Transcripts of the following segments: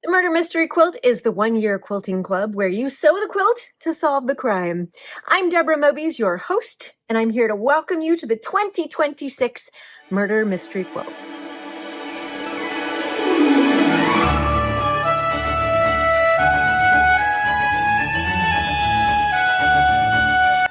The Murder Mystery Quilt is the one-year quilting club where you sew the quilt to solve the crime. I'm Deborah Mobies, your host, and I'm here to welcome you to the 2026 Murder Mystery Quilt.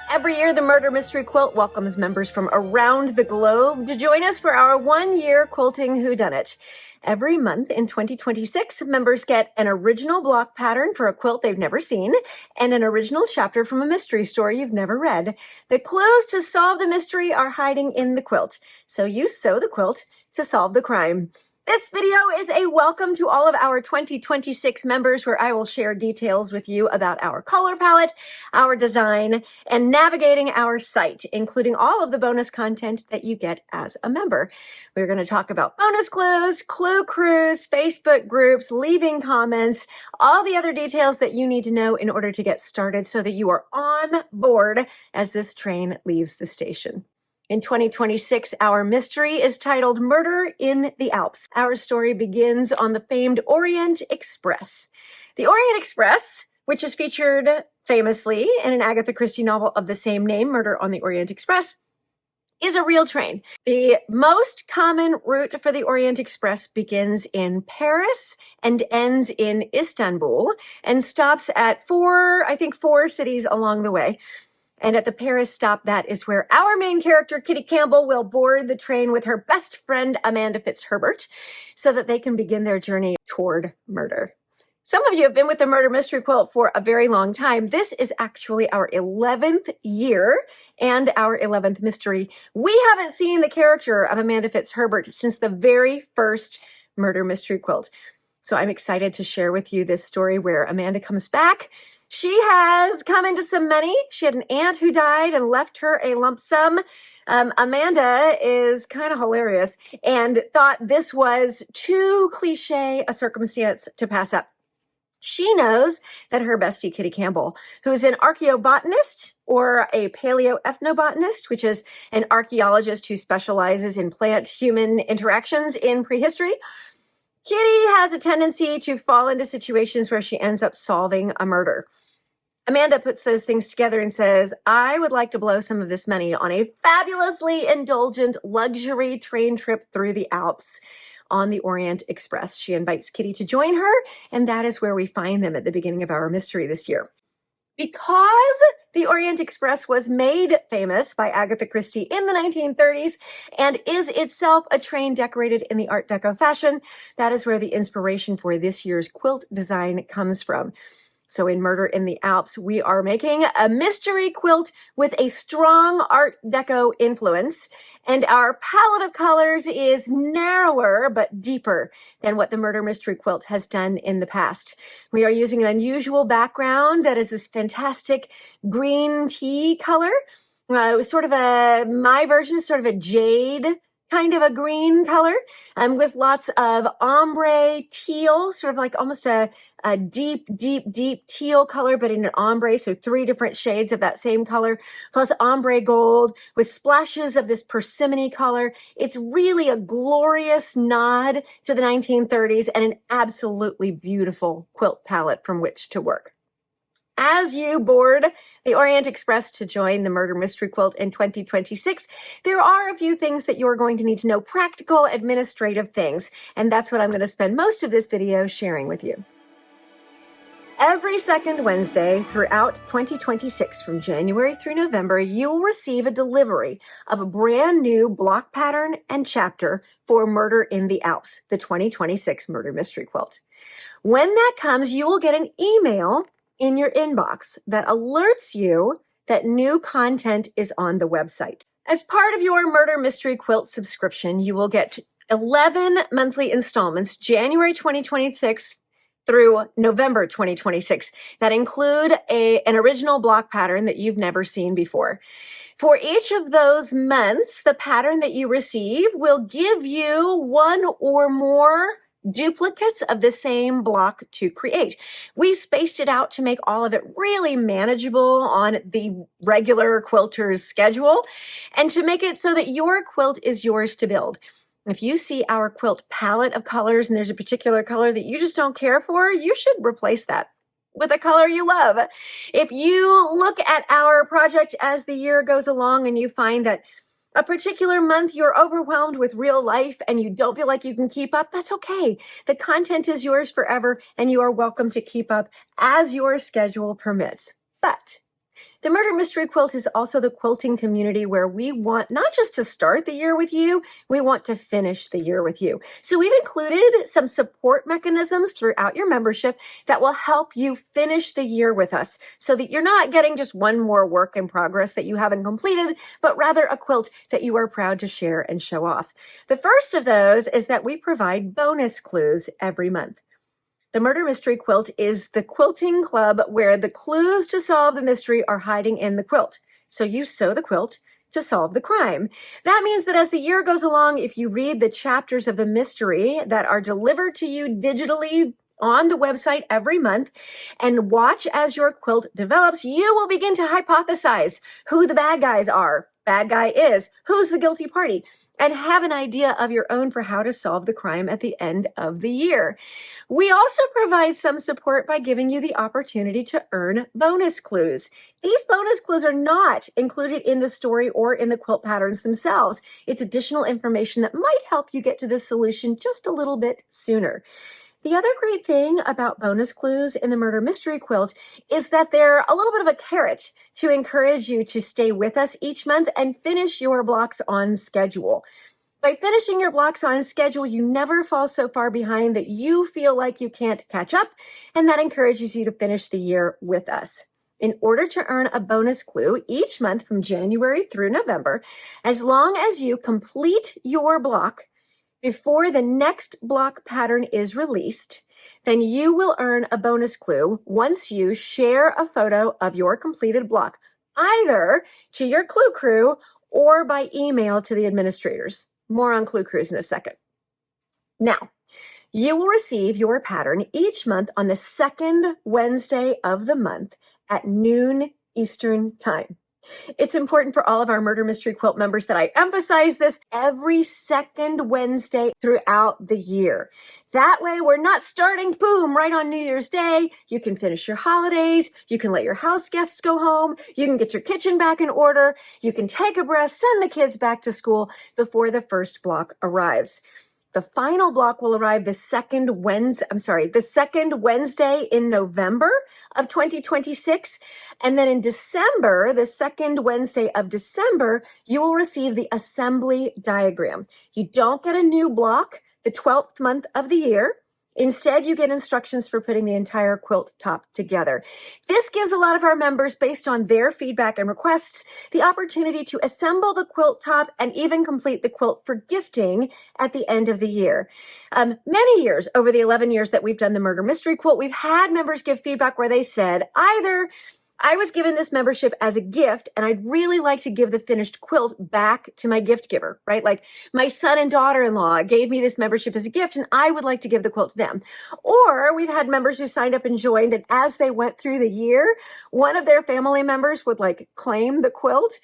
Every year, the Murder Mystery Quilt welcomes members from around the globe to join us for our one-year quilting whodunnit. Every month in 2026, members get an original block pattern for a quilt they've never seen and an original chapter from a mystery story you've never read. The clues to solve the mystery are hiding in the quilt, so you sew the quilt to solve the crime. This video is a welcome to all of our 2026 members where I will share details with you about our color palette, our design, and navigating our site, including all of the bonus content that you get as a member. We're going to talk about bonus clues, clue crews, Facebook groups, leaving comments, all the other details that you need to know in order to get started so that you are on board as this train leaves the station. In 2026, our mystery is titled Murder in the Alps. Our story begins on the famed Orient Express. The Orient Express, which is featured famously in an Agatha Christie novel of the same name, Murder on the Orient Express, is a real train. The most common route for the Orient Express begins in Paris and ends in Istanbul and stops at four cities along the way. And at the Paris stop, that is where our main character, Kitty Campbell, will board the train with her best friend, Amanda Fitzherbert, so that they can begin their journey toward murder. Some of you have been with the Murder Mystery Quilt for a very long time. This is actually our 11th year and our 11th mystery. We haven't seen the character of Amanda Fitzherbert since the very first Murder Mystery Quilt. So I'm excited to share with you this story where Amanda comes back. She has come into some money. She had an aunt who died and left her a lump sum. Amanda is kind of hilarious and thought this was too cliche a circumstance to pass up. She knows that her bestie, Kitty Campbell, who is an archaeobotanist or a paleoethnobotanist, which is an archaeologist who specializes in plant-human interactions in prehistory, Kitty has a tendency to fall into situations where she ends up solving a murder. Amanda puts those things together and says, I would like to blow some of this money on a fabulously indulgent luxury train trip through the Alps on the Orient Express. She invites Kitty to join her, and that is where we find them at the beginning of our mystery this year. Because the Orient Express was made famous by Agatha Christie in the 1930s and is itself a train decorated in the Art Deco fashion, that is where the inspiration for this year's quilt design comes from. So in Murder in the Alps, we are making a mystery quilt with a strong Art Deco influence, and our palette of colors is narrower but deeper than what the Murder Mystery Quilt has done in the past. We are using an unusual background that is this fantastic green tea color. My version is sort of a jade kind of a green color, with lots of ombre teal, sort of like almost a deep teal color, but in an ombre, so 3 different shades of that same color, plus ombre gold with splashes of this persimmon color. It's really a glorious nod to the 1930s and an absolutely beautiful quilt palette from which to work. As you board the Orient Express to join the Murder Mystery Quilt in 2026, there are a few things that you're going to need to know, practical administrative things, and that's what I'm going to spend most of this video sharing with you. Every second Wednesday throughout 2026, from January through November, you will receive a delivery of a brand new block pattern and chapter for Murder in the Alps, the 2026 Murder Mystery Quilt. When that comes, you will get an email in your inbox that alerts you that new content is on the website. As part of your Murder Mystery Quilt subscription, you will get 11 monthly installments, January 2026 through November 2026, that include an original block pattern that you've never seen before. For each of those months, the pattern that you receive will give you one or more duplicates of the same block to create. We spaced it out to make all of it really manageable on the regular quilter's schedule and to make it so that your quilt is yours to build. If you see our quilt palette of colors and there's a particular color that you just don't care for, you should replace that with a color you love. If you look at our project as the year goes along and you find that a particular month you're overwhelmed with real life and you don't feel like you can keep up, that's okay. The content is yours forever and you are welcome to keep up as your schedule permits. But the Murder Mystery Quilt is also the quilting community where we want not just to start the year with you, we want to finish the year with you. So we've included some support mechanisms throughout your membership that will help you finish the year with us so that you're not getting just one more work in progress that you haven't completed, but rather a quilt that you are proud to share and show off. The first of those is that we provide bonus clues every month. The Murder Mystery Quilt is the quilting club where the clues to solve the mystery are hiding in the quilt. So you sew the quilt to solve the crime. That means that as the year goes along, if you read the chapters of the mystery that are delivered to you digitally on the website every month and watch as your quilt develops, you will begin to hypothesize who the bad guys are, bad guy is, who's the guilty party, and have an idea of your own for how to solve the crime at the end of the year. We also provide some support by giving you the opportunity to earn bonus clues. These bonus clues are not included in the story or in the quilt patterns themselves. It's additional information that might help you get to the solution just a little bit sooner. The other great thing about bonus clues in the Murder Mystery Quilt is that they're a little bit of a carrot to encourage you to stay with us each month and finish your blocks on schedule. By finishing your blocks on schedule, you never fall so far behind that you feel like you can't catch up, and that encourages you to finish the year with us. In order to earn a bonus clue each month from January through November, as long as you complete your block before the next block pattern is released, then you will earn a bonus clue once you share a photo of your completed block, either to your clue crew or by email to the administrators. More on clue crews in a second. Now, you will receive your pattern each month on the second Wednesday of the month at noon Eastern Time. It's important for all of our Murder Mystery Quilt members that I emphasize this every second Wednesday throughout the year. That way, we're not starting, boom, right on New Year's Day. You can finish your holidays. You can let your house guests go home. You can get your kitchen back in order. You can take a breath, send the kids back to school before the first block arrives. The final block will arrive the second Wednesday in November of 2026. And then in December, the second Wednesday of December, you will receive the assembly diagram. You don't get a new block the 12th month of the year. Instead, you get instructions for putting the entire quilt top together. This gives a lot of our members, based on their feedback and requests, the opportunity to assemble the quilt top and even complete the quilt for gifting at the end of the year. Many years, over the 11 years that we've done the Murder Mystery Quilt, we've had members give feedback where they said, either I was given this membership as a gift and I'd really like to give the finished quilt back to my gift giver, right? Like my son and daughter-in-law gave me this membership as a gift and I would like to give the quilt to them. Or we've had members who signed up and joined, and as they went through the year, one of their family members would like claim the quilt.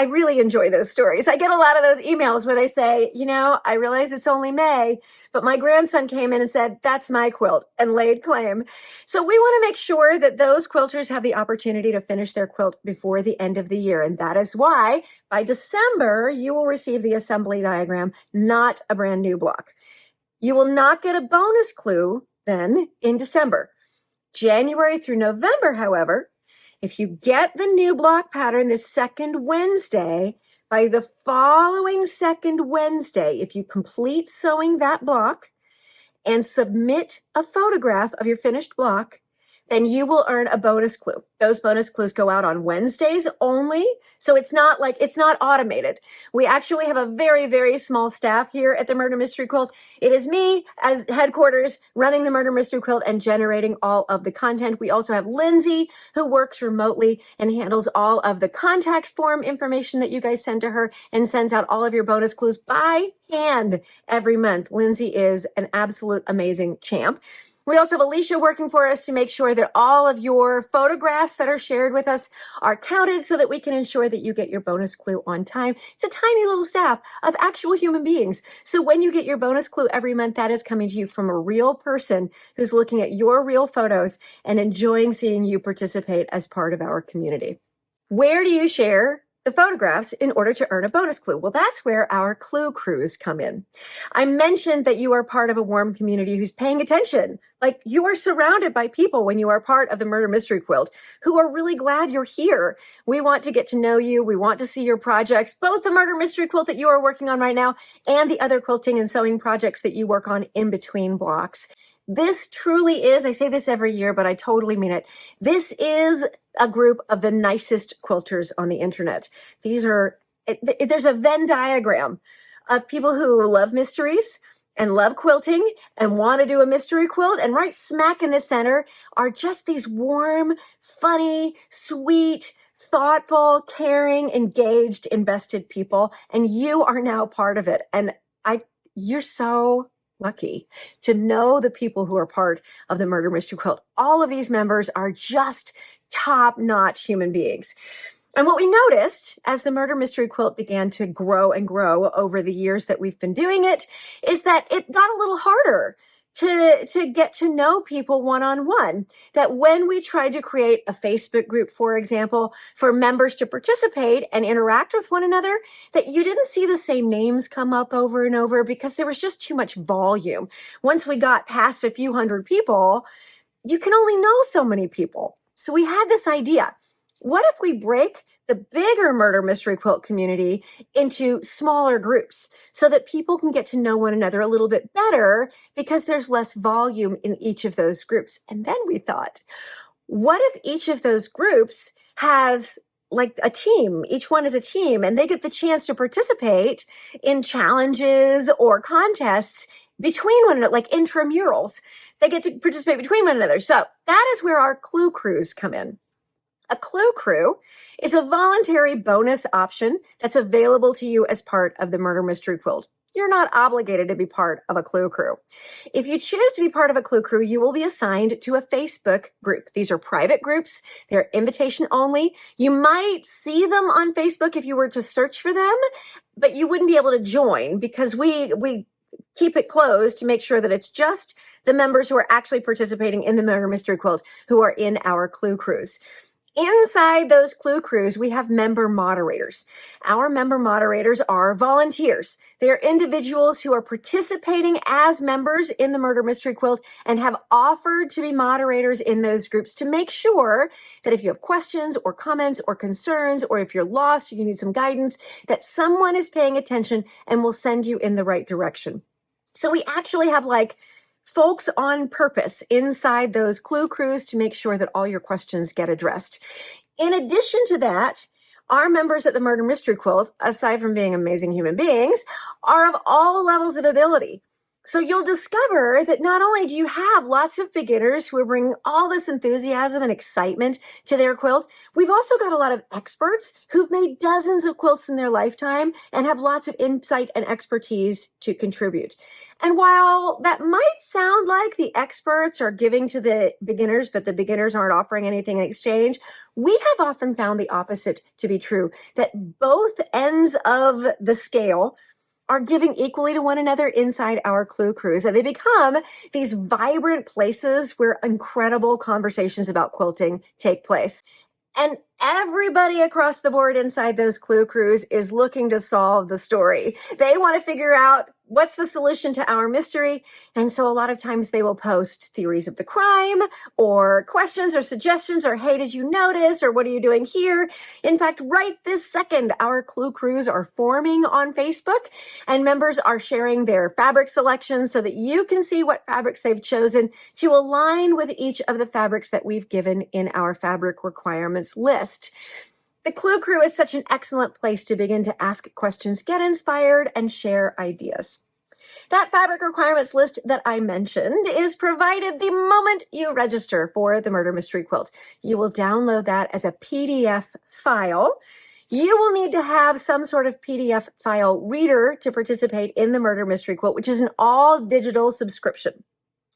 I really enjoy those stories. I get a lot of those emails where they say, I realize it's only May, but my grandson came in and said, that's my quilt, and laid claim. So we want to make sure that those quilters have the opportunity to finish their quilt before the end of the year. And that is why by December, you will receive the assembly diagram, not a brand new block. You will not get a bonus clue then in December. January through November, however, if you get the new block pattern the second Wednesday, by the following second Wednesday, if you complete sewing that block and submit a photograph of your finished block, then you will earn a bonus clue. Those bonus clues go out on Wednesdays only. So it's not automated. We actually have a very, very small staff here at the Murder Mystery Quilt. It is me as headquarters running the Murder Mystery Quilt and generating all of the content. We also have Lindsay, who works remotely and handles all of the contact form information that you guys send to her and sends out all of your bonus clues by hand every month. Lindsay is an absolute amazing champ. We also have Alicia working for us to make sure that all of your photographs that are shared with us are counted so that we can ensure that you get your bonus clue on time. It's a tiny little staff of actual human beings. So when you get your bonus clue every month, that is coming to you from a real person who's looking at your real photos and enjoying seeing you participate as part of our community. Where do you share the photographs in order to earn a bonus clue? Well, that's where our clue crews come in. I mentioned that you are part of a warm community who's paying attention. Like, you are surrounded by people when you are part of the Murder Mystery Quilt who are really glad you're here. We want to get to know you. We want to see your projects, both the Murder Mystery Quilt that you are working on right now and the other quilting and sewing projects that you work on in between blocks. This truly is, I say this every year, but I totally mean it. This is a group of the nicest quilters on the internet. There's a Venn diagram of people who love mysteries and love quilting and want to do a mystery quilt. And right smack in the center are just these warm, funny, sweet, thoughtful, caring, engaged, invested people. And you are now part of it. And you're so lucky to know the people who are part of the Murder Mystery Quilt. All of these members are just top-notch human beings. And what we noticed as the Murder Mystery Quilt began to grow and grow over the years that we've been doing it is that it got a little harder to get to know people one-on-one. That when we tried to create a Facebook group, for example, for members to participate and interact with one another, that you didn't see the same names come up over and over because there was just too much volume. Once we got past a few hundred people, you can only know so many people. So we had this idea. What if we break the bigger Murder Mystery Quilt community into smaller groups so that people can get to know one another a little bit better because there's less volume in each of those groups? And then we thought, what if each of those groups has like a team? Each one is a team and they get the chance to participate in challenges or contests between one another, like intramurals. They get to participate between one another. So that is where our clue crews come in. A clue crew is a voluntary bonus option that's available to you as part of the Murder Mystery Quilt. You're not obligated to be part of a clue crew. If you choose to be part of a clue crew, you will be assigned to a Facebook group. These are private groups. They're invitation only. You might see them on Facebook if you were to search for them, but you wouldn't be able to join because we keep it closed to make sure that it's just the members who are actually participating in the Murder Mystery Quilt who are in our clue crews. Inside those clue crews, we have member moderators. Our member moderators are volunteers. They are individuals who are participating as members in the Murder Mystery Quilt and have offered to be moderators in those groups to make sure that if you have questions or comments or concerns, or if you're lost or you need some guidance, that someone is paying attention and will send you in the right direction. So we actually have folks on purpose inside those clue crews to make sure that all your questions get addressed. In addition to that, our members at the Murder Mystery Quilt, aside from being amazing human beings, are of all levels of ability. So you'll discover that not only do you have lots of beginners who are bringing all this enthusiasm and excitement to their quilt, we've also got a lot of experts who've made dozens of quilts in their lifetime and have lots of insight and expertise to contribute. And while that might sound like the experts are giving to the beginners, but the beginners aren't offering anything in exchange, we have often found the opposite to be true, that both ends of the scale are giving equally to one another inside our clue crews. And they become these vibrant places where incredible conversations about quilting take place. And everybody across the board inside those clue crews is looking to solve the story. They want to figure out what's the solution to our mystery. And so a lot of times they will post theories of the crime or questions or suggestions or, hey, did you notice? Or what are you doing here? In fact, right this second, our clue crews are forming on Facebook and members are sharing their fabric selections so that you can see what fabrics they've chosen to align with each of the fabrics that we've given in our fabric requirements list. The Clue Crew is such an excellent place to begin to ask questions, get inspired, and share ideas. That fabric requirements list that I mentioned is provided the moment you register for the Murder Mystery Quilt. You will download that as a PDF file. You will need to have some sort of PDF file reader to participate in the Murder Mystery Quilt, which is an all-digital subscription.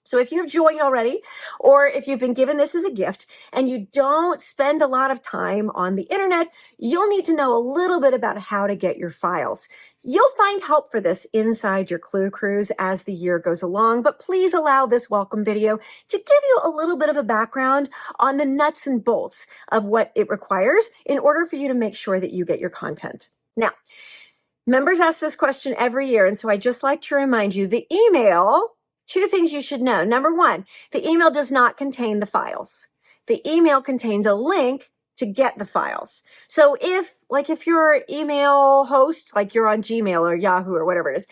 So if you've joined already, or if you've been given this as a gift and you don't spend a lot of time on the internet, you'll need to know a little bit about how to get your files. You'll find help for this inside your Clue Cruise as the year goes along, but please allow this welcome video to give you a little bit of a background on the nuts and bolts of what it requires in order for you to make sure that you get your content. Now, members ask this question every year, and so I just like to remind you, the email, two things you should know. Number one, the email does not contain the files. The email contains a link to get the files. So if you're an email host, like you're on Gmail or Yahoo or whatever it is,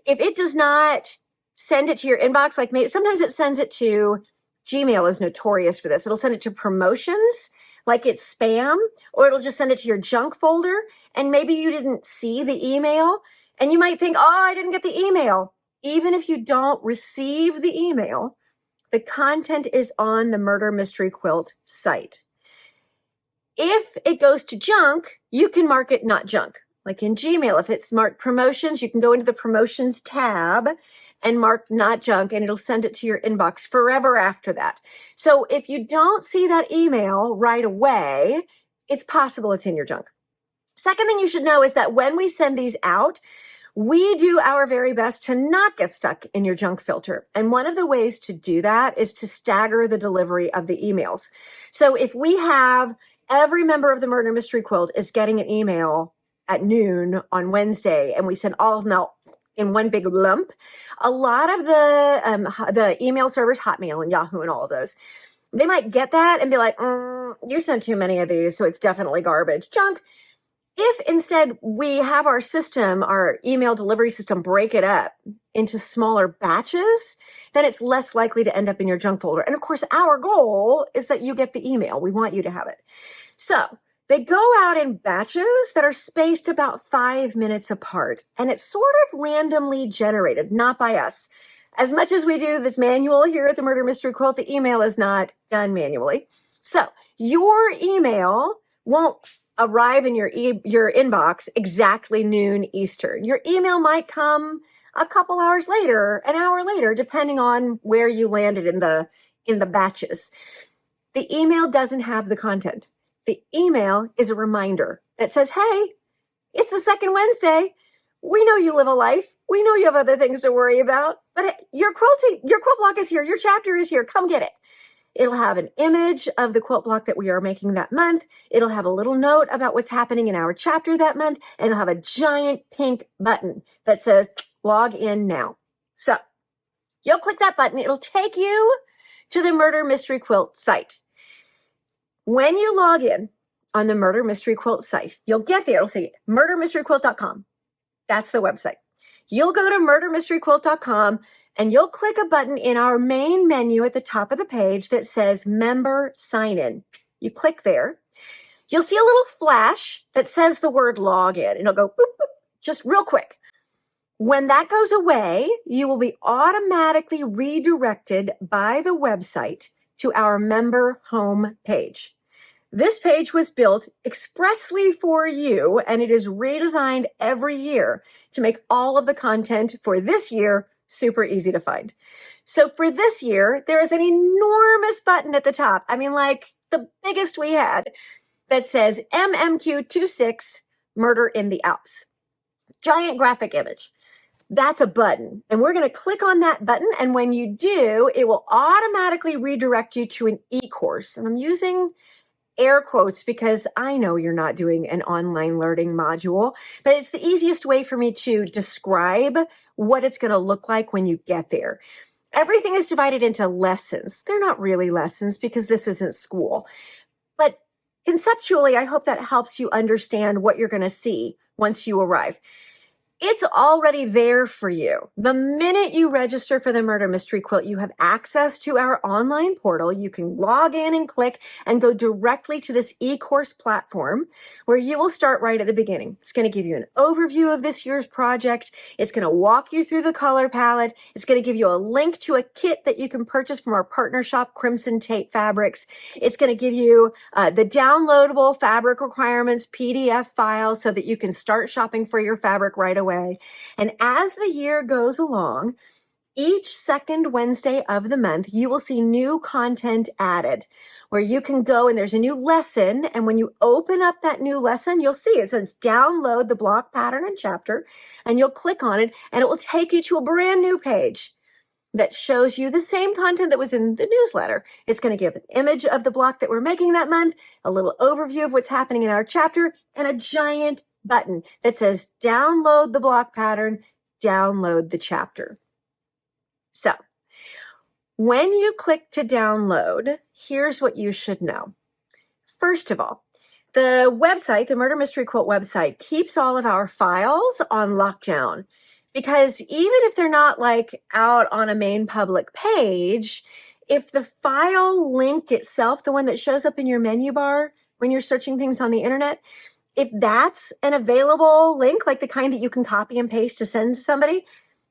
if it does not send it to your inbox, like maybe sometimes it sends it to, Gmail is notorious for this. It'll send it to promotions, like it's spam, or it'll just send it to your junk folder, and maybe you didn't see the email, and you might think, oh, I didn't get the email. Even if you don't receive the email, the content is on the Murder Mystery Quilt site. If it goes to junk, you can mark it not junk. Like in Gmail, if it's marked promotions, you can go into the promotions tab and mark not junk, and it'll send it to your inbox forever after that. So if you don't see that email right away, it's possible it's in your junk. Second thing you should know is that when we send these out, we do our very best to not get stuck in your junk filter. And one of the ways to do that is to stagger the delivery of the emails. So if we have every member of the Murder Mystery Quilt is getting an email at noon on Wednesday, and we send all of them out in one big lump, a lot of the email servers, Hotmail and Yahoo and all of those, they might get that and be like, you sent too many of these, so it's definitely garbage, junk. If instead we have our system, our email delivery system, break it up into smaller batches, then it's less likely to end up in your junk folder. And of course, our goal is that you get the email. We want you to have it. So they go out in batches that are spaced about 5 minutes apart, and it's sort of randomly generated, not by us. As much as we do this manual here at the Murder Mystery Quilt, the email is not done manually. So your email won't arrive in your inbox exactly noon Eastern. Your email might come a couple hours later, an hour later, depending on where you landed in the batches. The email doesn't have the content. The email is a reminder that says, hey, it's the second Wednesday. We know you live a life. We know you have other things to worry about, but your quilt block is here. Your chapter is here. Come get it. It'll have an image of the quilt block that we are making that month. It'll have a little note about what's happening in our chapter that month, and it'll have a giant pink button that says log in now. So you'll click that button. It'll take you to the Murder Mystery Quilt site. When you log in on the Murder Mystery Quilt site, you'll get there. It'll say murdermysteryquilt.com. That's the website. You'll go to murdermysteryquilt.com and you'll click a button in our main menu at the top of the page that says Member Sign In. You click there. You'll see a little flash that says the word login, and it'll go boop, boop, just real quick. When that goes away, you will be automatically redirected by the website to our member home page. This page was built expressly for you, and it is redesigned every year to make all of the content for this year super easy to find. So for this year, there is an enormous button at the top. I mean, like the biggest we had, that says MMQ26 Murder in the Alps. Giant graphic image. That's a button. And we're going to click on that button. And when you do, it will automatically redirect you to an e-course. And I'm using air quotes because I know you're not doing an online learning module, but it's the easiest way for me to describe what it's going to look like when you get there. Everything is divided into lessons. They're not really lessons because this isn't school. But conceptually, I hope that helps you understand what you're going to see once you arrive. It's already there for you. The minute you register for the Murder Mystery Quilt, you have access to our online portal. You can log in and click and go directly to this e-course platform where you will start right at the beginning. It's going to give you an overview of this year's project. It's going to walk you through the color palette. It's going to give you a link to a kit that you can purchase from our partner shop, Crimson Tate Fabrics. It's going to give you the downloadable fabric requirements PDF file so that you can start shopping for your fabric right away. And as the year goes along, Each second Wednesday of the month, you will see new content added where you can go and there's a new lesson. And when you open up that new lesson, you'll see it says download the block pattern and chapter, and you'll click on it and it will take you to a brand new page that shows you the same content that was in the newsletter. It's going to give an image of the block that we're making that month, a little overview of what's happening in our chapter, and a giant button that says download the block pattern, download the chapter. So when you click to download, here's what you should know. First of all, the website, the Murder Mystery Quilt website, keeps all of our files on lockdown because even if they're not like out on a main public page, if the file link itself, the one that shows up in your menu bar when you're searching things on the internet, if that's an available link, like the kind that you can copy and paste to send to somebody,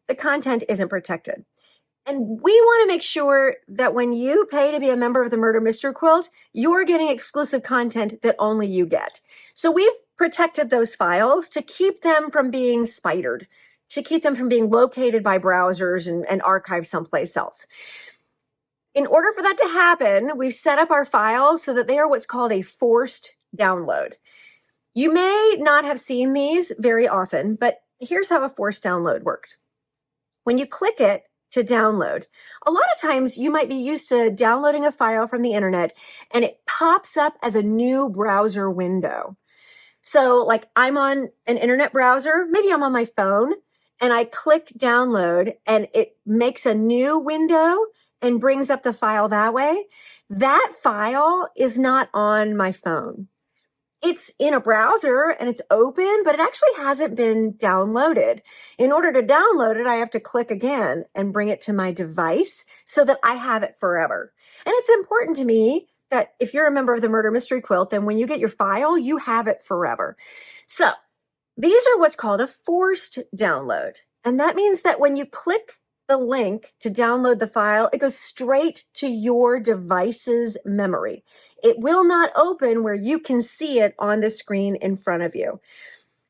the content isn't protected. And we want to make sure that when you pay to be a member of the Murder Mystery Quilt, you're getting exclusive content that only you get. So we've protected those files to keep them from being spidered, to keep them from being located by browsers and archived someplace else. In order for that to happen, we've set up our files so that they are what's called a forced download. You may not have seen these very often, but here's how a forced download works. When you click it, to download. A lot of times you might be used to downloading a file from the internet and it pops up as a new browser window. So like I'm on an internet browser, maybe I'm on my phone and I click download and it makes a new window and brings up the file that way. That file is not on my phone. It's in a browser and it's open, but it actually hasn't been downloaded. In order to download it, I have to click again and bring it to my device so that I have it forever. And it's important to me that if you're a member of the Murder Mystery Quilt, then when you get your file, you have it forever. So these are what's called a forced download. And that means that when you click the link to download the file, it goes straight to your device's memory. It will not open where you can see it on the screen in front of you.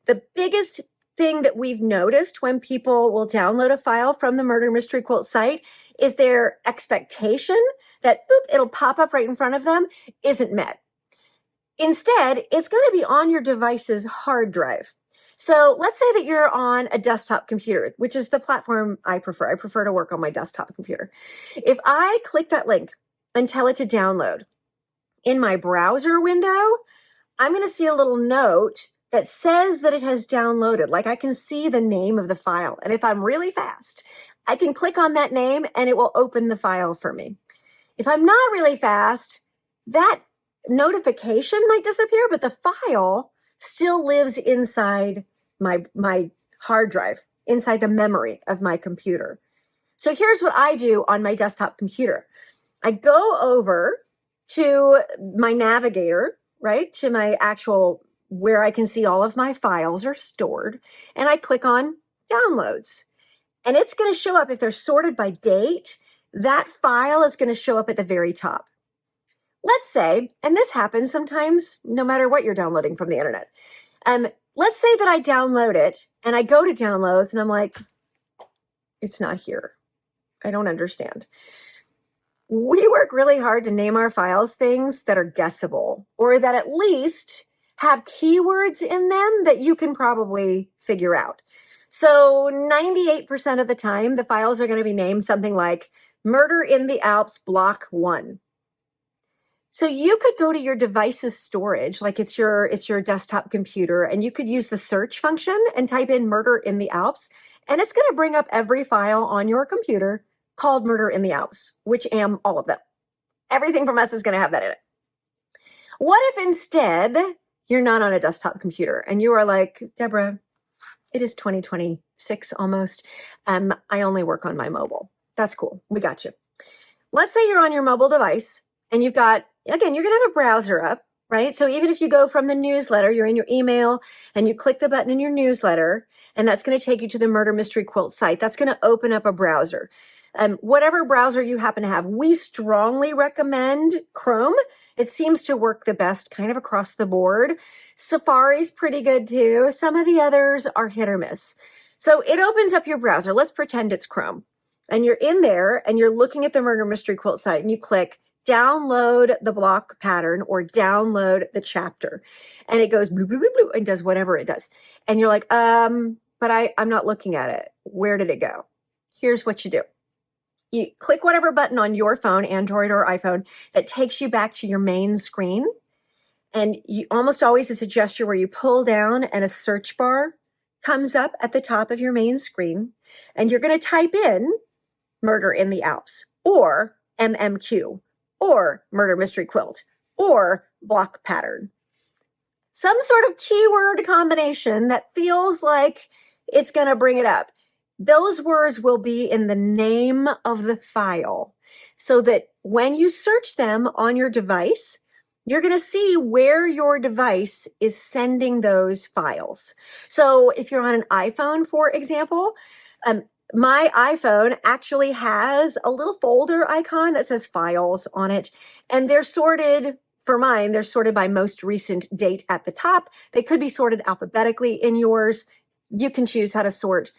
The biggest thing that we've noticed when people will download a file from the Murder Mystery Quilt site is their expectation that it'll pop up right in front of them isn't met. Instead, it's going to be on your device's hard drive. So let's say that you're on a desktop computer, which is the platform I prefer. I prefer to work on my desktop computer. If I click that link and tell it to download, in my browser window, I'm going to see a little note that says that it has downloaded. Like I can see the name of the file. And if I'm really fast, I can click on that name and it will open the file for me. If I'm not really fast, that notification might disappear, but the file still lives inside my hard drive, inside the memory of my computer. So here's what I do on my desktop computer. I go over to my navigator, right, to my actual, where I can see all of my files are stored, and I click on downloads. And it's going to show up, if they're sorted by date, that file is going to show up at the very top. Let's say, and this happens sometimes no matter what you're downloading from the internet. Let's say that I download it and I go to downloads and I'm like, it's not here. I don't understand. We work really hard to name our files things that are guessable or that at least have keywords in them that you can probably figure out. So 98% of the time, the files are going to be named something like Murder in the Alps Block 1. So you could go to your device's storage, like it's your desktop computer, and you could use the search function and type in Murder in the Alps, and it's going to bring up every file on your computer called Murder in the Alps, which am all of them. Everything from us is going to have that in it. What if instead you're not on a desktop computer and you are like, Deborah, it is 2026 almost. I only work on my mobile. That's cool. We got you. Let's say you're on your mobile device and you've got, again, you're going to have a browser up, right? So even if you go from the newsletter, you're in your email and you click the button in your newsletter, and that's going to take you to the Murder Mystery Quilt site. That's going to open up a browser. Whatever browser you happen to have, we strongly recommend Chrome. It seems to work the best kind of across the board. Safari's pretty good too. Some of the others are hit or miss. So it opens up your browser. Let's pretend it's Chrome. and you're in there and you're looking at the Murder Mystery Quilt site and you click download the block pattern or download the chapter, and it goes blue, blue, blue, blue, and does whatever it does. And you're like, but I'm not looking at it. Where did it go? Here's what you do. You click whatever button on your phone, Android or iPhone, that takes you back to your main screen. And you almost always, it's a gesture where you pull down and a search bar comes up at the top of your main screen. And you're going to type in Murder in the Alps or MMQ or Murder Mystery Quilt or block pattern. Some sort of keyword combination that feels like it's going to bring it up. Those words will be in the name of the file so that when you search them on your device, you're going to see where your device is sending those files. So if you're on an iPhone, for example, my iPhone actually has a little folder icon that says files on it, and they're sorted. For mine, they're sorted by most recent date at the top. They could be sorted alphabetically in yours. You can choose how to sort.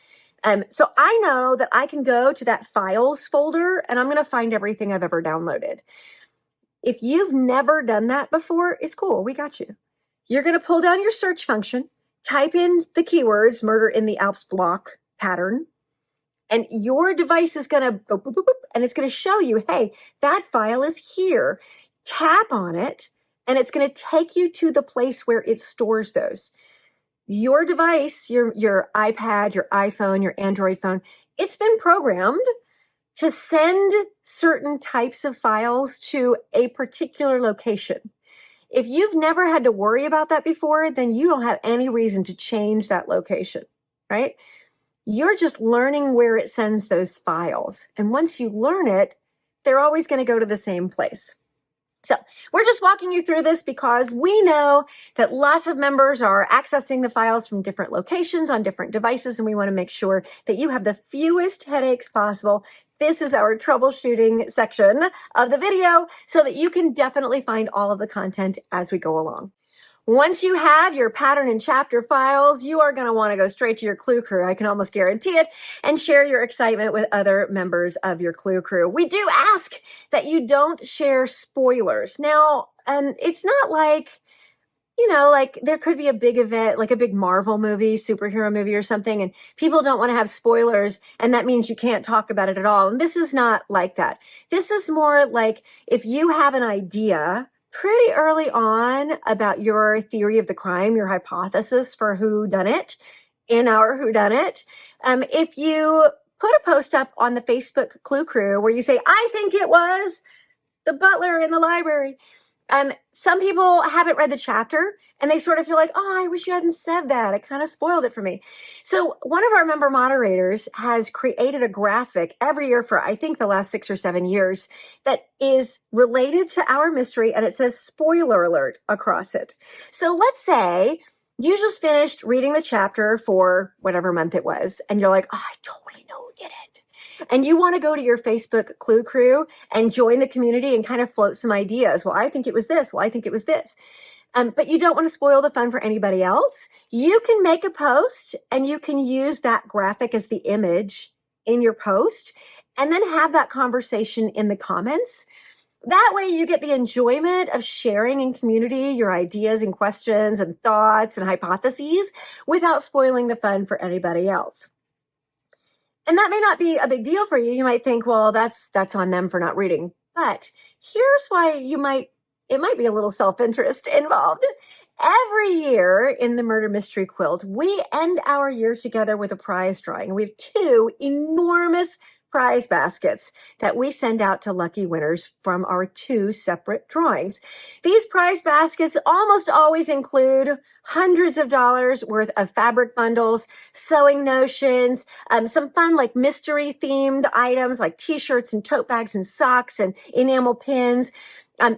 So I know that I can go to that files folder and I'm going to find everything I've ever downloaded. If you've never done that before, it's cool. We got you. You're going to pull down your search function, type in the keywords, Murder in the Alps block pattern, and your device is going to go boop, boop, boop, and it's going to show you, hey, that file is here. Tap on it, and it's going to take you to the place where it stores those. Your device, your iPad, your iPhone, your Android phone, it's been programmed to send certain types of files to a particular location. If you've never had to worry about that before, then you don't have any reason to change that location, right? You're just learning where it sends those files. And once you learn it, they're always going to go to the same place. So we're just walking you through this because we know that lots of members are accessing the files from different locations on different devices, and we want to make sure that you have the fewest headaches possible. This is our troubleshooting section of the video so that you can definitely find all of the content as we go along. Once you have your pattern and chapter files, you are going to want to go straight to your Clue Crew. I can almost guarantee it, and share your excitement with other members of your Clue Crew. We do ask that you don't share spoilers. Now, it's not like, like there could be a big event, like a big Marvel movie, superhero movie or something, and people don't want to have spoilers, and that means you can't talk about it at all. And this is not like that. This is more like if you have an idea pretty early on about your theory of the crime, your hypothesis for whodunit in our whodunit. If you put a post up on the Facebook Clue Crew where you say, I think it was the butler in the library. Some people haven't read the chapter and they sort of feel like, oh, I wish you hadn't said that. It kind of spoiled it for me. So one of our member moderators has created a graphic every year for, I think, the last 6 or 7 years that is related to our mystery, and it says spoiler alert across it. So let's say you just finished reading the chapter for whatever month it was, and you're like, oh, I totally know who did it. And you want to go to your Facebook Clue Crew and join the community and kind of float some ideas. Well, I think it was this. Well, I think it was this. But you don't want to spoil the fun for anybody else. You can make a post and you can use that graphic as the image in your post and then have that conversation in the comments. That way you get the enjoyment of sharing in community your ideas and questions and thoughts and hypotheses without spoiling the fun for anybody else. And that may not be a big deal for you. You might think, well, that's on them for not reading. But here's why it might be a little self-interest involved. Every year in the Murder Mystery Quilt, we end our year together with a prize drawing. We have 2 enormous prize baskets that we send out to lucky winners from our 2 separate drawings. These prize baskets almost always include hundreds of dollars worth of fabric bundles, sewing notions, some fun like mystery themed items like t-shirts and tote bags and socks and enamel pins.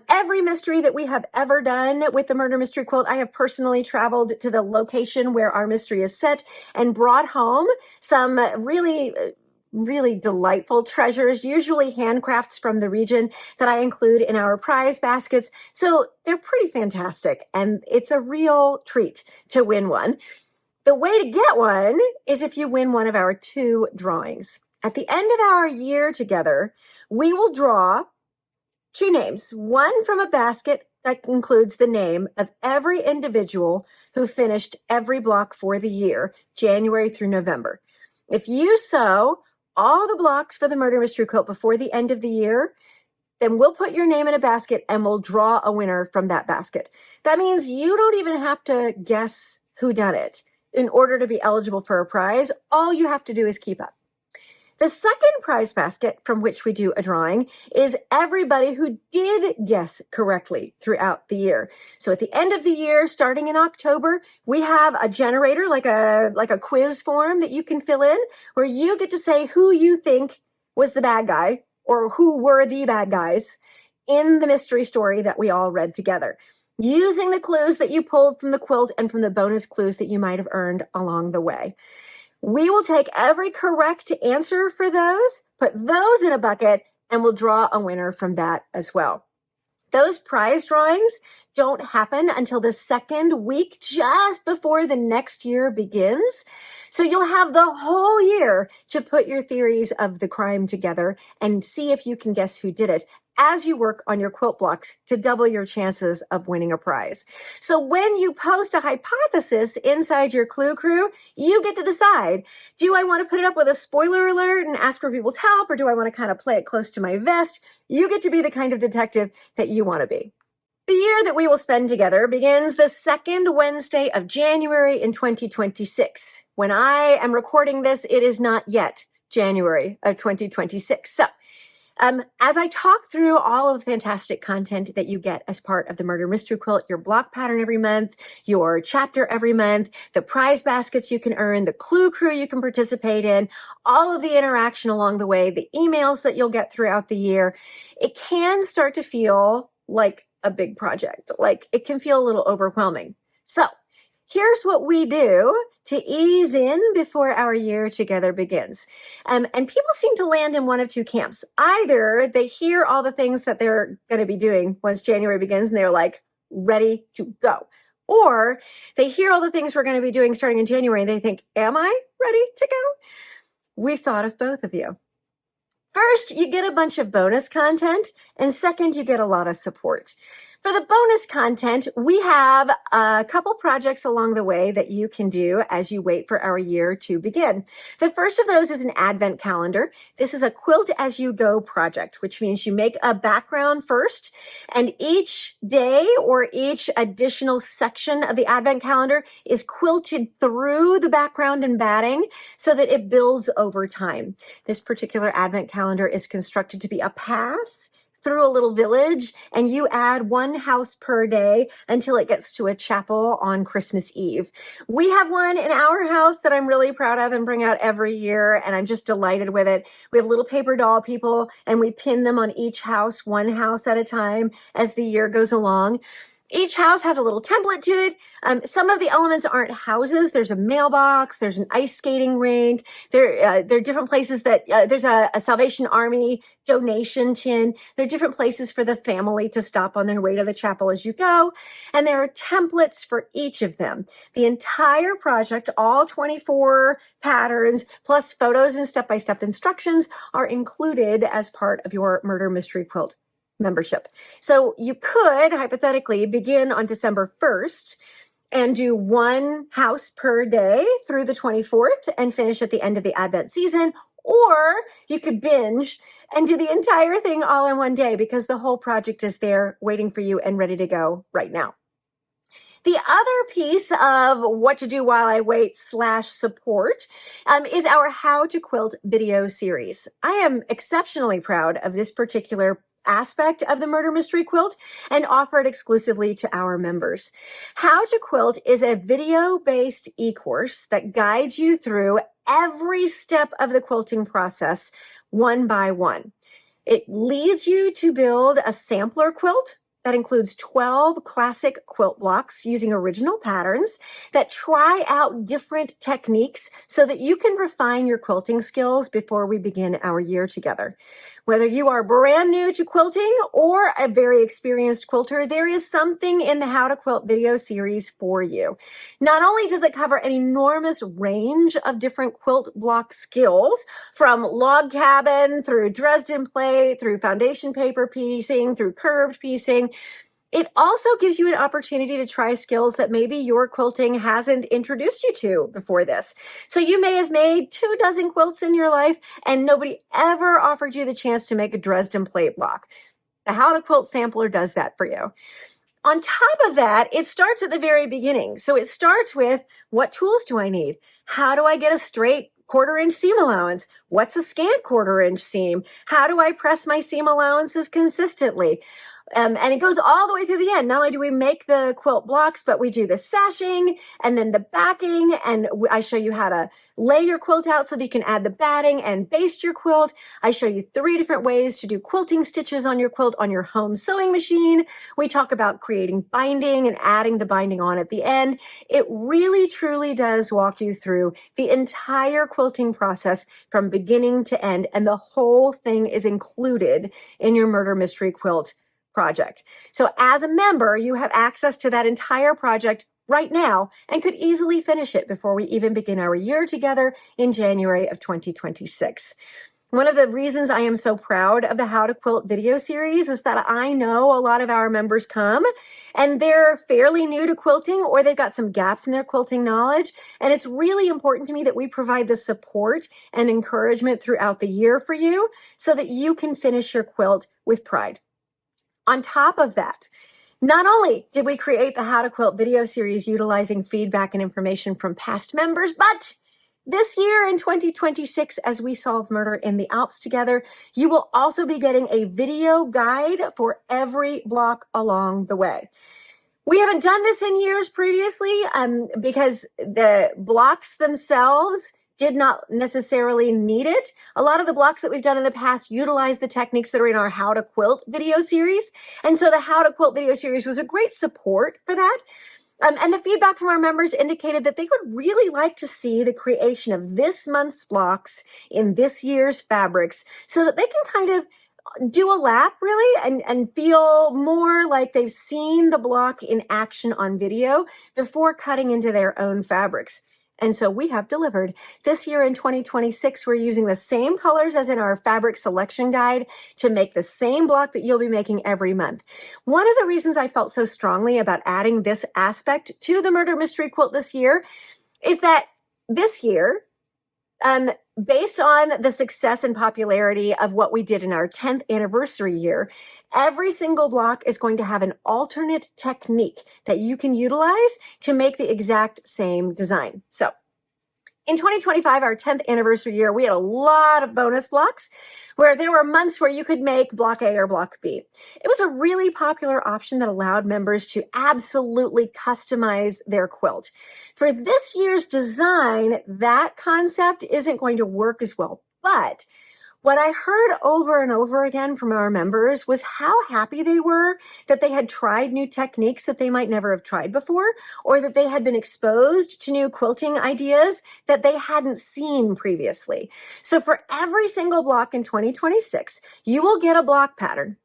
Every mystery that we have ever done with the Murder Mystery Quilt, I have personally traveled to the location where our mystery is set and brought home some really delightful treasures, usually handcrafts from the region that I include in our prize baskets. So they're pretty fantastic, and it's a real treat to win one. The way to get one is if you win one of our 2 drawings. At the end of our year together, we will draw 2 names, one from a basket that includes the name of every individual who finished every block for the year, January through November. If you sew all the blocks for the Murder Mystery Quilt before the end of the year, then we'll put your name in a basket and we'll draw a winner from that basket. That means you don't even have to guess who done it in order to be eligible for a prize. All you have to do is keep up. The second prize basket from which we do a drawing is everybody who did guess correctly throughout the year. So at the end of the year, starting in October, we have a generator, like a quiz form that you can fill in, where you get to say who you think was the bad guy or who were the bad guys in the mystery story that we all read together, using the clues that you pulled from the quilt and from the bonus clues that you might have earned along the way. We will take every correct answer for those, put those in a bucket, and we'll draw a winner from that as well. Those prize drawings don't happen until the second week, just before the next year begins. So you'll have the whole year to put your theories of the crime together and see if you can guess who did it as you work on your quilt blocks to double your chances of winning a prize. So when you post a hypothesis inside your Clue Crew, you get to decide, do I want to put it up with a spoiler alert and ask for people's help, or do I want to kind of play it close to my vest? You get to be the kind of detective that you want to be. The year that we will spend together begins the second Wednesday of January in 2026. When I am recording this, it is not yet January of 2026. So as I talk through all of the fantastic content that you get as part of the Murder Mystery Quilt, your block pattern every month, your chapter every month, the prize baskets you can earn, the Clue Crew you can participate in, all of the interaction along the way, the emails that you'll get throughout the year, it can start to feel like a big project. Like it can feel a little overwhelming. So here's what we do to ease in before our year together begins. And people seem to land in one of two camps. Either they hear all the things that they're going to be doing once January begins and they're like ready to go. Or they hear all the things we're going to be doing starting in January and they think, am I ready to go? We thought of both of you. First, you get a bunch of bonus content, and second, you get a lot of support. For the bonus content, we have a couple projects along the way that you can do as you wait for our year to begin. The first of those is an advent calendar. This is a quilt as you go project, which means you make a background first, and each day or each additional section of the advent calendar is quilted through the background and batting so that it builds over time. This particular advent calendar is constructed to be a path through a little village, and you add one house per day until it gets to a chapel on Christmas Eve. We have one in our house that I'm really proud of and bring out every year, and I'm just delighted with it. We have little paper doll people, and we pin them on each house, one house at a time as the year goes along. Each house has a little template to it. Some of the elements aren't houses. There's a mailbox. There's an ice skating rink. There are different places that there's a Salvation Army donation tin. There are different places for the family to stop on their way to the chapel as you go. And there are templates for each of them. The entire project, all 24 patterns, plus photos and step-by-step instructions are included as part of your Murder Mystery Quilt membership. So you could hypothetically begin on December 1st and do one house per day through the 24th and finish at the end of the Advent season, or you could binge and do the entire thing all in one day because the whole project is there waiting for you and ready to go right now. The other piece of what to do while I wait / support is our How to Quilt video series. I am exceptionally proud of this particular aspect of the Murder Mystery Quilt and offer it exclusively to our members. How to Quilt is a video-based e-course that guides you through every step of the quilting process one by one. It leads you to build a sampler quilt that includes 12 classic quilt blocks using original patterns that try out different techniques so that you can refine your quilting skills before we begin our year together. Whether you are brand new to quilting or a very experienced quilter, there is something in the How to Quilt video series for you. Not only does it cover an enormous range of different quilt block skills, from log cabin through Dresden plate, through foundation paper piecing, through curved piecing, it also gives you an opportunity to try skills that maybe your quilting hasn't introduced you to before this. So you may have made 24 quilts in your life and nobody ever offered you the chance to make a Dresden plate block. The How to Quilt sampler does that for you. On top of that, it starts at the very beginning. So it starts with, what tools do I need? How do I get a straight 1/4 inch seam allowance? What's a scant 1/4 inch seam? How do I press my seam allowances consistently? And it goes all the way through the end. Not only do we make the quilt blocks, but we do the sashing and then the backing. And I show you how to lay your quilt out so that you can add the batting and baste your quilt. I show you 3 different ways to do quilting stitches on your quilt on your home sewing machine. We talk about creating binding and adding the binding on at the end. It really, truly does walk you through the entire quilting process from beginning to end. And the whole thing is included in your Murder Mystery Quilt project. So as a member, you have access to that entire project right now and could easily finish it before we even begin our year together in January of 2026. One of the reasons I am so proud of the How to Quilt video series is that I know a lot of our members come and they're fairly new to quilting or they've got some gaps in their quilting knowledge. And it's really important to me that we provide the support and encouragement throughout the year for you so that you can finish your quilt with pride. On top of that, not only did we create the How to Quilt video series utilizing feedback and information from past members, but this year in 2026, as we solve murder in the Alps together, you will also be getting a video guide for every block along the way. We haven't done this in years previously because the blocks themselves did not necessarily need it. A lot of the blocks that we've done in the past utilize the techniques that are in our How to Quilt video series. And so the How to Quilt video series was a great support for that. And the feedback from our members indicated that they would really like to see the creation of this month's blocks in this year's fabrics so that they can kind of do a lap really and feel more like they've seen the block in action on video before cutting into their own fabrics. And so we have delivered. This year in 2026, we're using the same colors as in our fabric selection guide to make the same block that you'll be making every month. One of the reasons I felt so strongly about adding this aspect to the Murder Mystery Quilt this year is that this year, based on the success and popularity of what we did in our 10th anniversary year, every single block is going to have an alternate technique that you can utilize to make the exact same design. So in 2025, our 10th anniversary year, we had a lot of bonus blocks where there were months where you could make block A or block B. It was a really popular option that allowed members to absolutely customize their quilt. For this year's design, that concept isn't going to work as well, but what I heard over and over again from our members was how happy they were that they had tried new techniques that they might never have tried before, or that they had been exposed to new quilting ideas that they hadn't seen previously. So for every single block in 2026, you will get a block pattern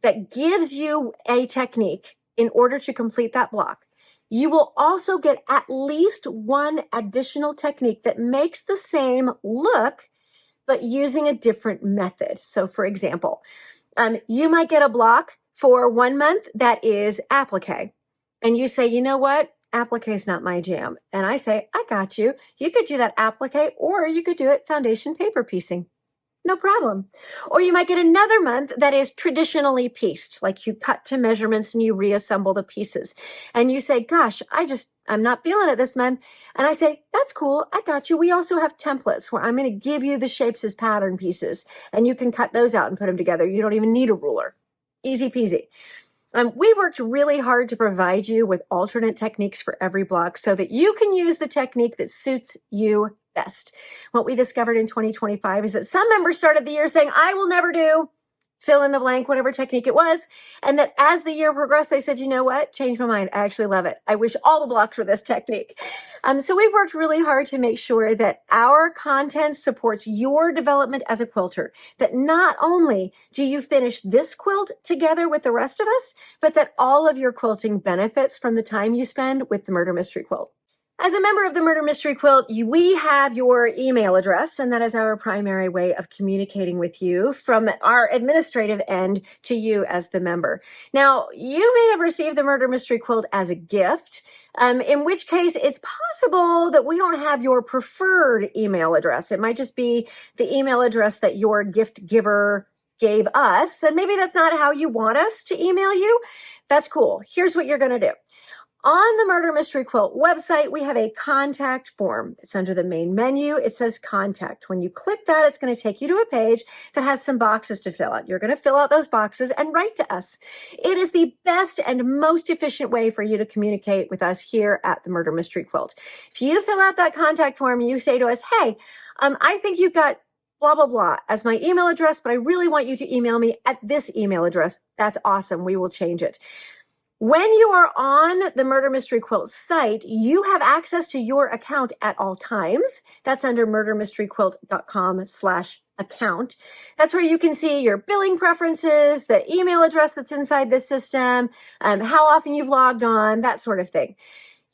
that gives you a technique in order to complete that block. You will also get at least one additional technique that makes the same look but using a different method. So for example, you might get a block for 1 month that is applique. And you say, you know what? Applique is not my jam. And I say, I got you. You could do that applique or you could do it foundation paper piecing. No problem. Or you might get another month that is traditionally pieced, like you cut to measurements and you reassemble the pieces. And you say, gosh, I'm not feeling it this month. And I say, that's cool. I got you. We also have templates where I'm going to give you the shapes as pattern pieces and you can cut those out and put them together. You don't even need a ruler. Easy peasy. We've worked really hard to provide you with alternate techniques for every block so that you can use the technique that suits you best. What we discovered in 2025 is that some members started the year saying, I will never do fill in the blank, whatever technique it was. And that as the year progressed, they said, you know what? Changed my mind. I actually love it. I wish all the blocks were this technique. So we've worked really hard to make sure that our content supports your development as a quilter, that not only do you finish this quilt together with the rest of us, but that all of your quilting benefits from the time you spend with the Murder Mystery Quilt. As a member of the Murder Mystery Quilt, we have your email address, and that is our primary way of communicating with you from our administrative end to you as the member. Now, you may have received the Murder Mystery Quilt as a gift, in which case it's possible that we don't have your preferred email address. It might just be the email address that your gift giver gave us, and maybe that's not how you want us to email you. That's cool. Here's what you're going to do. On the Murder Mystery Quilt website, we have a contact form. It's under the main menu. It says contact. When you click that, it's going to take you to a page that has some boxes to fill out. You're going to fill out those boxes and write to us. It is the best and most efficient way for you to communicate with us here at the Murder Mystery Quilt. If you fill out that contact form, you say to us, hey, I think you've got blah, blah, blah as my email address, but I really want you to email me at this email address. That's awesome. We will change it. When you are on the Murder Mystery Quilt site, you have access to your account at all times. That's under murdermysteryquilt.com/account. That's where you can see your billing preferences, the email address that's inside the system, how often you've logged on, that sort of thing.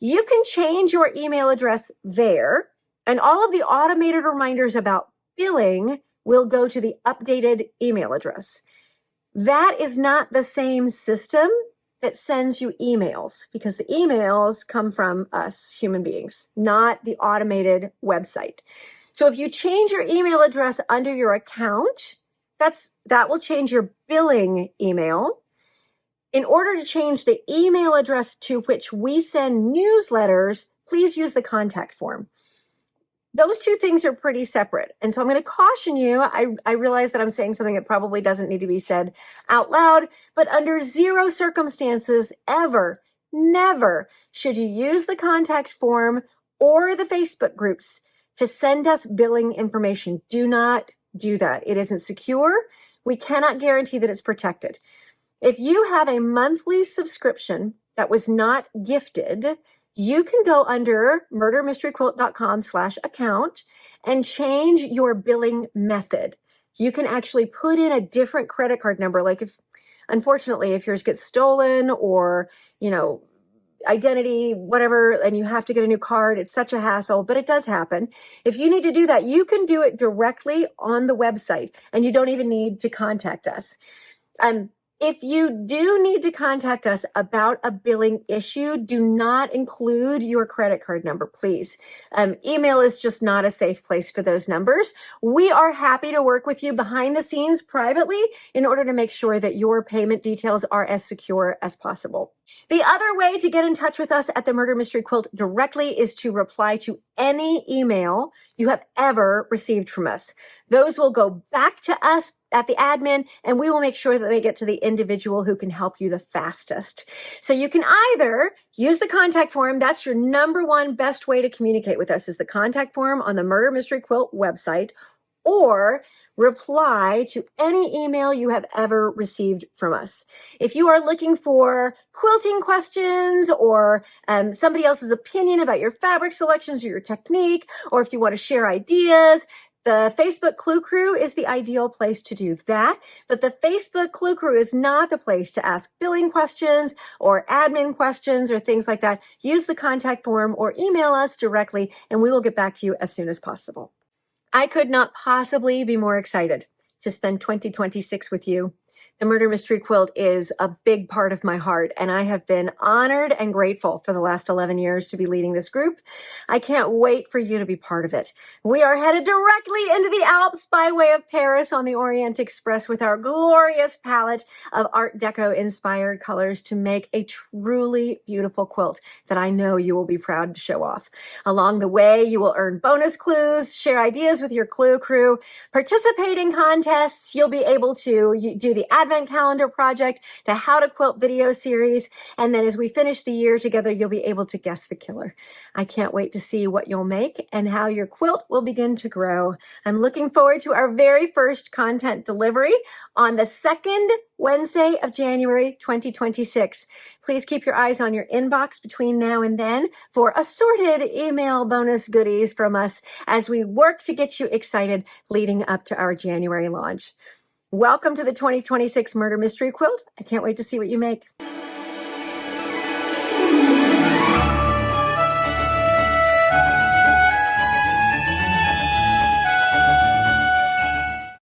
You can change your email address there, and all of the automated reminders about billing will go to the updated email address. That is not the same system that sends you emails, because the emails come from us human beings, not the automated website. So if you change your email address under your account, that will change your billing email. In order to change the email address to which we send newsletters, please use the contact form. Those two things are pretty separate. And so I'm going to caution you. I realize that I'm saying something that probably doesn't need to be said out loud, but under zero circumstances ever, never should you use the contact form or the Facebook groups to send us billing information. Do not do that. It isn't secure. We cannot guarantee that it's protected. If you have a monthly subscription that was not gifted, you can go under murdermysteryquilt.com/account and change your billing method. You can actually put in a different credit card number. Like unfortunately, if yours gets stolen or, identity, whatever, and you have to get a new card, it's such a hassle, but it does happen. If you need to do that, you can do it directly on the website and you don't even need to contact us. If you do need to contact us about a billing issue, do not include your credit card number, please. Email is just not a safe place for those numbers. We are happy to work with you behind the scenes privately in order to make sure that your payment details are as secure as possible. The other way to get in touch with us at the Murder Mystery Quilt directly is to reply to any email you have ever received from us. Those will go back to us at the admin, and we will make sure that they get to the individual who can help you the fastest. So you can either use the contact form. That's your number one best way to communicate with us, is the contact form on the Murder Mystery Quilt website, or reply to any email you have ever received from us. If you are looking for quilting questions or somebody else's opinion about your fabric selections or your technique, or if you want to share ideas, the Facebook Clue Crew is the ideal place to do that. But the Facebook Clue Crew is not the place to ask billing questions or admin questions or things like that. Use the contact form or email us directly, and we will get back to you as soon as possible. I could not possibly be more excited to spend 2026 with you. The Murder Mystery Quilt is a big part of my heart, and I have been honored and grateful for the last 11 years to be leading this group. I can't wait for you to be part of it. We are headed directly into the Alps by way of Paris on the Orient Express with our glorious palette of Art Deco-inspired colors to make a truly beautiful quilt that I know you will be proud to show off. Along the way, you will earn bonus clues, share ideas with your clue crew, participate in contests. You'll be able to do the advent calendar project, the how to quilt video series. And then as we finish the year together, you'll be able to guess the killer. I can't wait to see what you'll make and how your quilt will begin to grow. I'm looking forward to our very first content delivery on the second Wednesday of January 2026. Please keep your eyes on your inbox between now and then for assorted email bonus goodies from us as we work to get you excited leading up to our January launch. Welcome to the 2026 Murder Mystery Quilt. I can't wait to see what you make.